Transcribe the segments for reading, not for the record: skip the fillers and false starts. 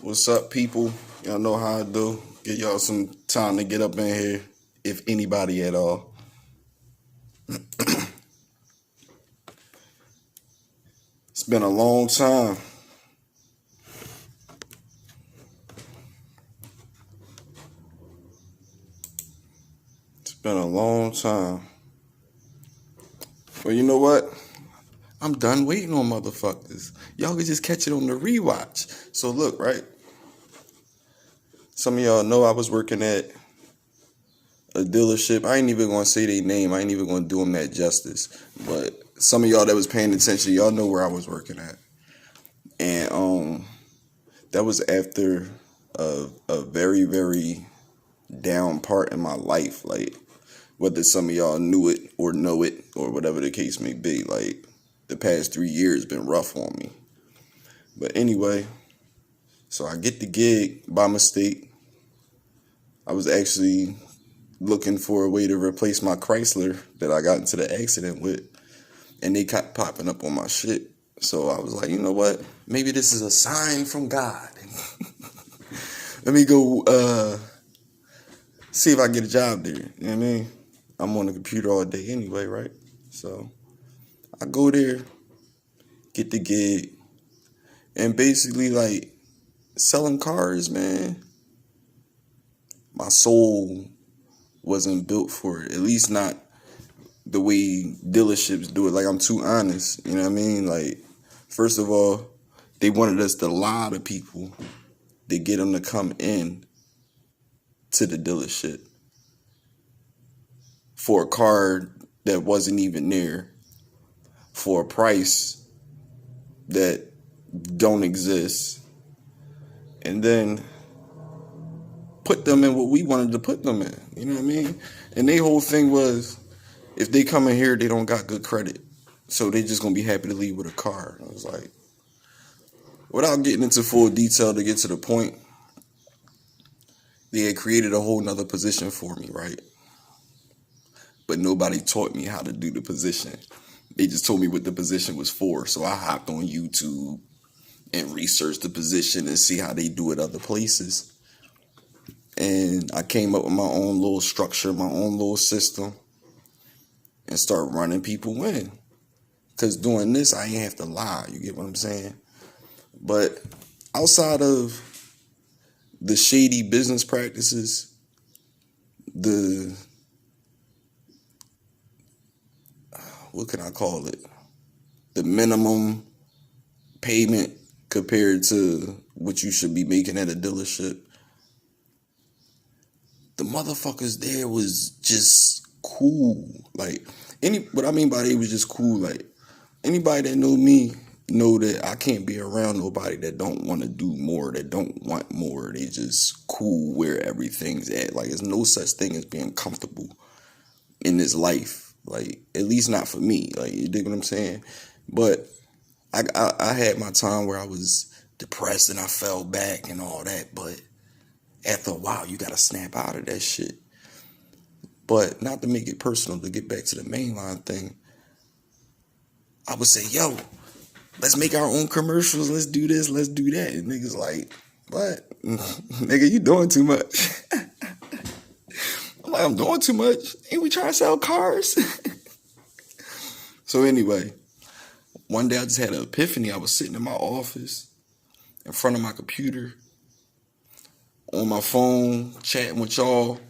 What's up, people? Y'all know how I do. Get y'all some time to get up in here, if anybody at all. It's been a long time. It's been a long time. Well, you know what? I'm done waiting on motherfuckers. Y'all can just catch it on the rewatch. So look, right? Some of y'all know I was working at a dealership. I ain't even gonna say their name. I ain't even gonna do them that justice. But some of y'all that was paying attention, y'all know where I was working at. And that was after a very, very down part in my life. Like, whether some of y'all knew it or know it or whatever the case may be. Like, the past 3 years been rough on me. But anyway, so I get the gig by mistake. I was actually looking for a way to replace my Chrysler that I got into the accident with, and they kept popping up on my shit. So I was like, you know what? Maybe this is a sign from God. Let me go see if I can get a job there. You know what I mean? I'm on the computer all day anyway, right? So I go there, get the gig, and basically, like, selling cars, man, my soul wasn't built for it. At least not the way dealerships do it. Like, I'm too honest. You know what I mean? Like, first of all, they wanted us to lie to people to get them to come in to the dealership for a car that wasn't even there, for a price that don't exist, and then put them in what we wanted to put them in. You know what I mean? And their whole thing was, if they come in here, they don't got good credit, so they just gonna be happy to leave with a car. And I was like, without getting into full detail to get to the point, they had created a whole nother position for me, right? But nobody taught me how to do the position. They just told me what the position was for. So I hopped on YouTube and researched the position and see how they do it other places. And I came up with my own little structure, my own little system, and start running people in. Because doing this, I ain't have to lie. You get what I'm saying? But outside of the shady business practices, what can I call it? The minimum payment compared to what you should be making at a dealership. The motherfuckers there was just cool. Like, what I mean by they was just cool. Like, anybody that know me know that I can't be around nobody that don't want to do more, that don't want more. They just cool where everything's at. Like, there's no such thing as being comfortable in this life. Like, at least not for me. Like, you dig what I'm saying? But I had my time where I was depressed and I fell back and all that. But after a while, you got to snap out of that shit. But not to make it personal, to get back to the mainline thing, I would say, yo, let's make our own commercials. Let's do this. Let's do that. And niggas like, what? Nigga, you doing too much. I'm like, I'm doing too much. Ain't we trying to sell cars? So anyway, one day I just had an epiphany. I was sitting in my office in front of my computer, on my phone, chatting with y'all.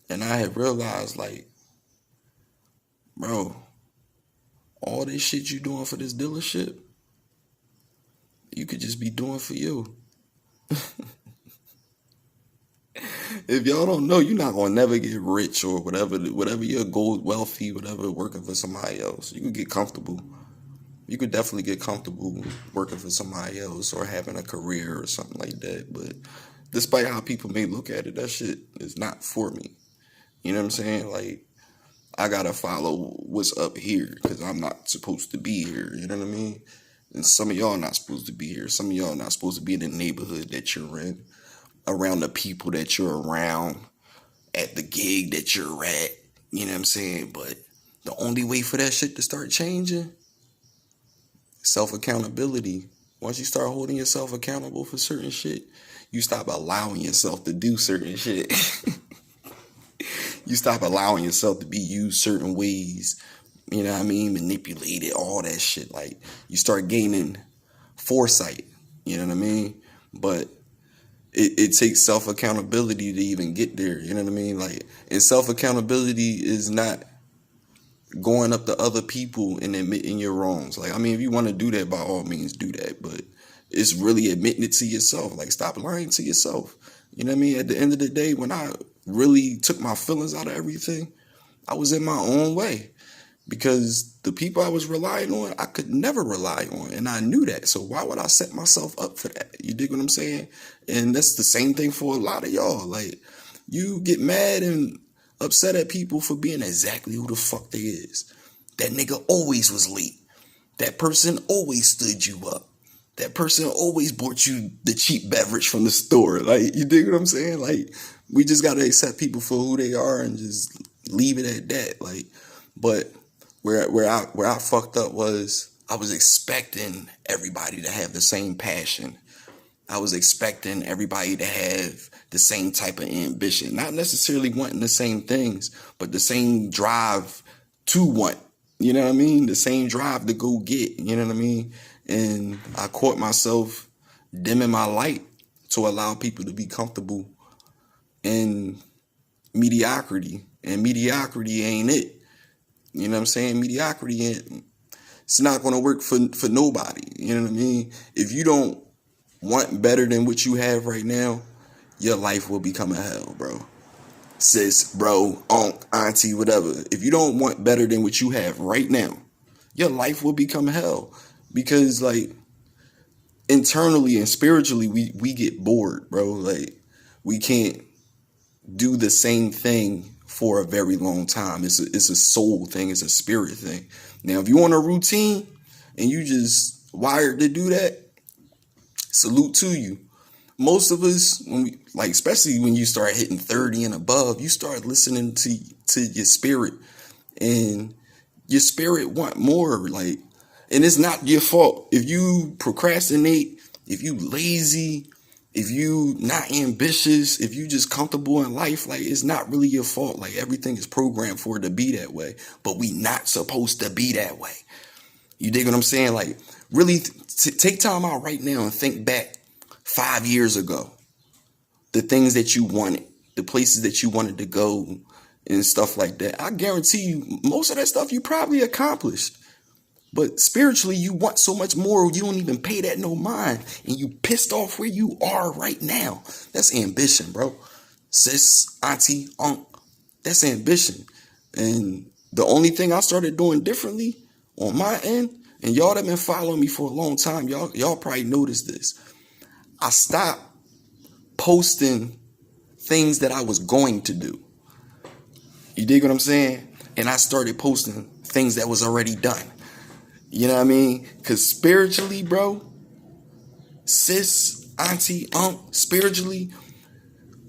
And I had realized, like, bro, all this shit you doing for this dealership, you could just be doing for you. If y'all don't know, you're not gonna never get rich or whatever your goal, wealthy, whatever, working for somebody else. You could get comfortable. You could definitely get comfortable working for somebody else or having a career or something like that. But despite how people may look at it, that shit is not for me. You know what I'm saying? Like, I gotta follow what's up here because I'm not supposed to be here. You know what I mean? And some of y'all not supposed to be here. Some of y'all not supposed to be in the neighborhood that you're in, around the people that you're around, at the gig that you're at. You know what I'm saying? But the only way for that shit to start changing, self-accountability. once you start holding yourself accountable for certain shit, you stop allowing yourself to do certain shit. You stop allowing yourself to be used certain ways. You know what I mean? Manipulated, all that shit. Like, you start gaining foresight. You know what I mean? But it takes self-accountability to even get there. You know what I mean? Like, and self-accountability is not going up to other people and admitting your wrongs. Like, I mean, if you want to do that, by all means do that. But it's really admitting it to yourself. Like, stop lying to yourself. You know what I mean? At the end of the day, when I really took my feelings out of everything, I was in my own way. Because the people I was relying on, I could never rely on. And I knew that. So why would I set myself up for that? You dig what I'm saying? And that's the same thing for a lot of y'all. Like, you get mad and upset at people for being exactly who the fuck they is. That nigga always was late. That person always stood you up. That person always bought you the cheap beverage from the store. Like, you dig what I'm saying? Like, we just got to accept people for who they are and just leave it at that. Like, but where I fucked up was I was expecting everybody to have the same passion. I was expecting everybody to have the same type of ambition, not necessarily wanting the same things, but the same drive to want, you know what I mean? The same drive to go get, you know what I mean? And I caught myself dimming my light to allow people to be comfortable in mediocrity, and mediocrity ain't it. You know what I'm saying? Mediocrity ain't, it's not going to work for nobody. You know what I mean? If you don't want better than what you have right now, your life will become a hell, bro. Sis, bro, unc, auntie, whatever. If you don't want better than what you have right now, your life will become hell. Because, like, internally and spiritually, we get bored, bro. Like, we can't do the same thing for a very long time. It's a soul thing. It's a spirit thing. Now, if you on a routine and you just wired to do that, salute to you. Most of us, when we, like, especially when you start hitting 30 and above, you start listening to your spirit, and your spirit want more. Like, and it's not your fault if you procrastinate, if you lazy, if you not ambitious, if you just comfortable in life. Like, it's not really your fault. Like, everything is programmed for it to be that way, but we not supposed to be that way. You dig what I'm saying? Like, really take time out right now and think back 5 years ago, the things that you wanted, the places that you wanted to go and stuff like that. I guarantee you most of that stuff you probably accomplished. But spiritually, you want so much more, you don't even pay that no mind. And you pissed off where you are right now. That's ambition, bro. Sis, auntie, unc, that's ambition. And the only thing I started doing differently on my end, and y'all that been following me for a long time, y'all probably noticed this. I stopped posting things that I was going to do. You dig what I'm saying? And I started posting things that was already done. You know what I mean? Because spiritually, bro, sis, auntie, unc, spiritually,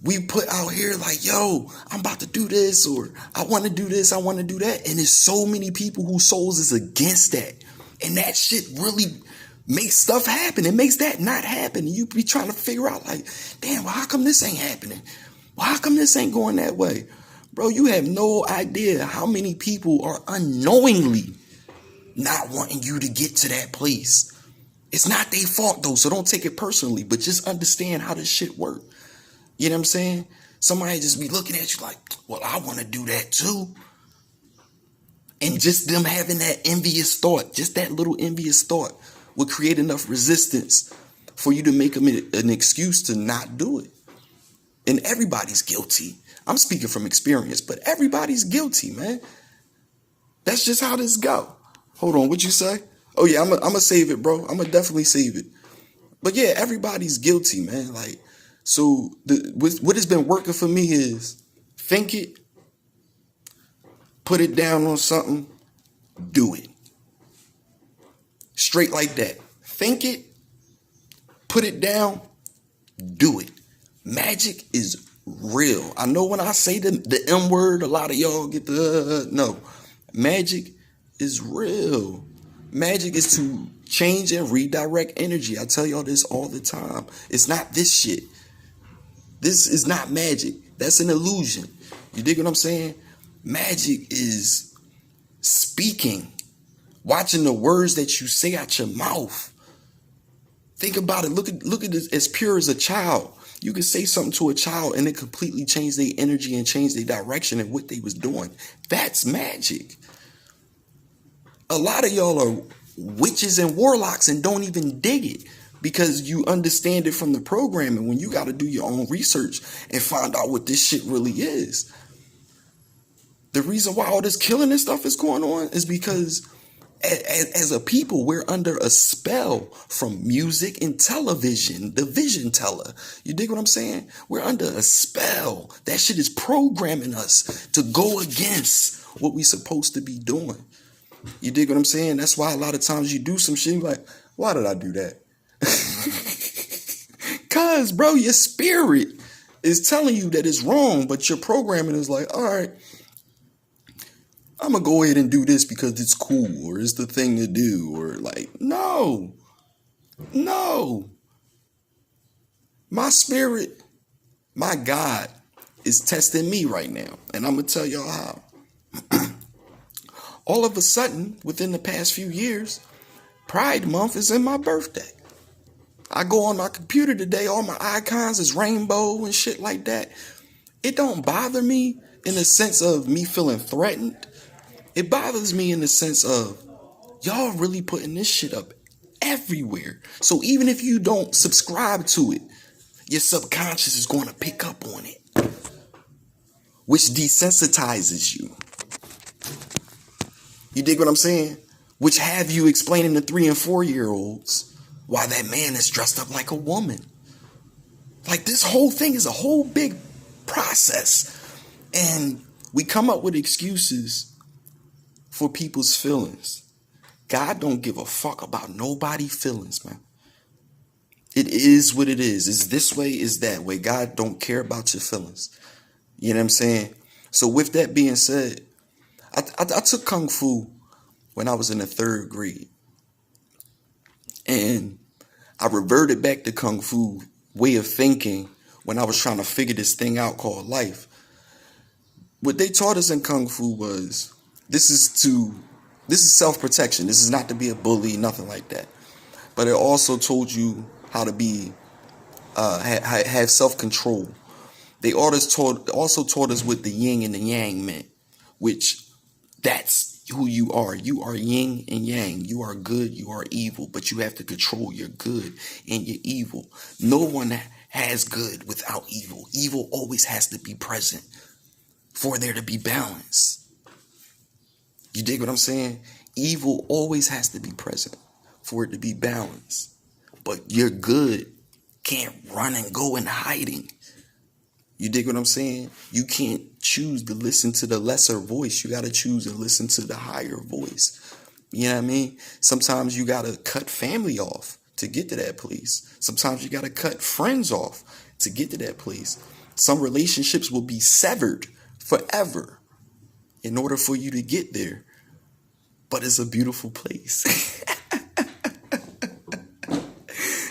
we put out here like, yo, I'm about to do this, or I want to do this, I want to do that. And there's so many people whose souls is against that. And that shit really makes stuff happen. It makes that not happen. And you be trying to figure out, like, damn, well, how come this ain't happening? Well, how come this ain't going that way? Bro, you have no idea how many people are unknowingly not wanting you to get to that place. It's not their fault, though, so don't take it personally, but just understand how this shit work. You know what I'm saying? Somebody just be looking at you like, well, I want to do that too. And just them having that envious thought, just that little envious thought, will create enough resistance for you to make them an excuse to not do it. And everybody's guilty. I'm speaking from experience, but everybody's guilty, man. That's just how this go. Hold on, what you say? Oh yeah, I'm gonna save it, bro. I'm gonna definitely save it. But yeah, everybody's guilty, man. Like, so what has been working for me is think it, put it down on something, do it. Straight like that. Think it, put it down, do it. Magic is real. I know when I say the M word, a lot of y'all get the no. Magic is real. Magic is to change and redirect energy. I tell y'all this all the time. It's not this shit. This is not magic. That's an illusion. You dig what I'm saying? Magic is speaking, watching the words that you say out your mouth. Think about it. Look at this as pure as a child. You can say something to a child and it completely change their energy and change their direction and what they was doing. That's magic. A lot of y'all are witches and warlocks and don't even dig it because you understand it from the programming when you got to do your own research and find out what this shit really is. The reason why all this killing and stuff is going on is because as a people, we're under a spell from music and television, the vision teller. You dig what I'm saying? We're under a spell. That shit is programming us to go against what we're supposed to be doing. You dig what I'm saying? That's why a lot of times you do some shit like, why did I do that? Cause, bro, your spirit is telling you that it's wrong, but your programming is like, all right, I'm going to go ahead and do this because it's cool or it's the thing to do, or like, no. My spirit, my God is testing me right now. And I'm going to tell y'all how. All of a sudden, within the past few years, Pride Month is in my birthday. I go on my computer today, all my icons is rainbow and shit like that. It don't bother me in the sense of me feeling threatened. It bothers me in the sense of y'all really putting this shit up everywhere. So even if you don't subscribe to it, your subconscious is going to pick up on it, which desensitizes you. You dig what I'm saying? Which have you explaining to 3 and 4 year olds why that man is dressed up like a woman. Like, this whole thing is a whole big process. And we come up with excuses for people's feelings. God don't give a fuck about nobody's feelings, man. It is what it is. It's this way, it's that way. God don't care about your feelings. You know what I'm saying? So with that being said, I took Kung Fu when I was in the 3rd grade. And I reverted back to Kung Fu way of thinking when I was trying to figure this thing out called life. What they taught us in Kung Fu was this is self-protection. This is not to be a bully, nothing like that. But it also told you how to be have self-control. They also taught us what the yin and the yang meant, which that's who you are. You are yin and yang. You are good, you are evil, but you have to control your good and your evil. No one has good without evil. Evil always has to be present for there to be balance. You dig what I'm saying? Evil always has to be present for it to be balanced. But your good can't run and go in hiding. You dig what I'm saying? You can't choose to listen to the lesser voice. You got to choose to listen to the higher voice. You know what I mean? Sometimes you got to cut family off to get to that place. Sometimes you got to cut friends off to get to that place. Some relationships will be severed forever in order for you to get there. But it's a beautiful place.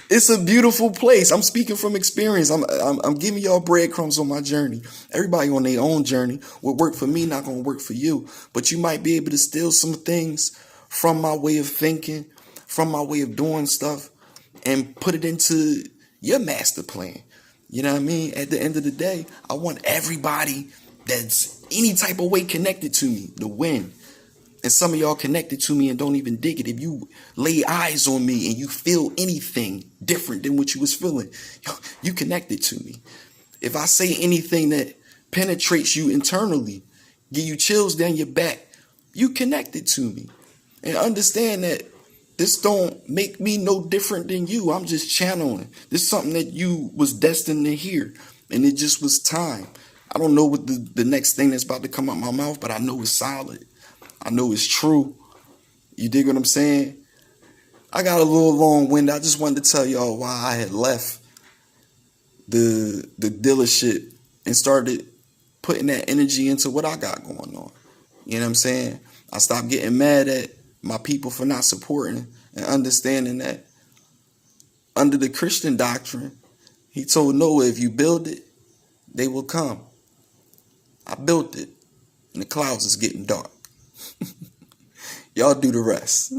It's a beautiful place. I'm speaking from experience. I'm giving y'all breadcrumbs on my journey. Everybody on their own journey. What worked for me not going to work for you. But you might be able to steal some things from my way of thinking, from my way of doing stuff, and put it into your master plan. You know what I mean? At the end of the day, I want everybody that's any type of way connected to me to win. And some of y'all connected to me and don't even dig it. If you lay eyes on me and you feel anything different than what you was feeling, you connected to me. If I say anything that penetrates you internally, give you chills down your back, you connected to me. And understand that this don't make me no different than you. I'm just channeling. This is something that you was destined to hear. And it just was time. I don't know what the next thing that's about to come out my mouth, but I know it's solid. I know it's true. You dig what I'm saying? I got a little long-winded. I just wanted to tell y'all why I had left the dealership and started putting that energy into what I got going on. You know what I'm saying? I stopped getting mad at my people for not supporting and understanding that under the Christian doctrine, he told Noah, if you build it, they will come. I built it, and the clouds is getting dark. Y'all do the rest.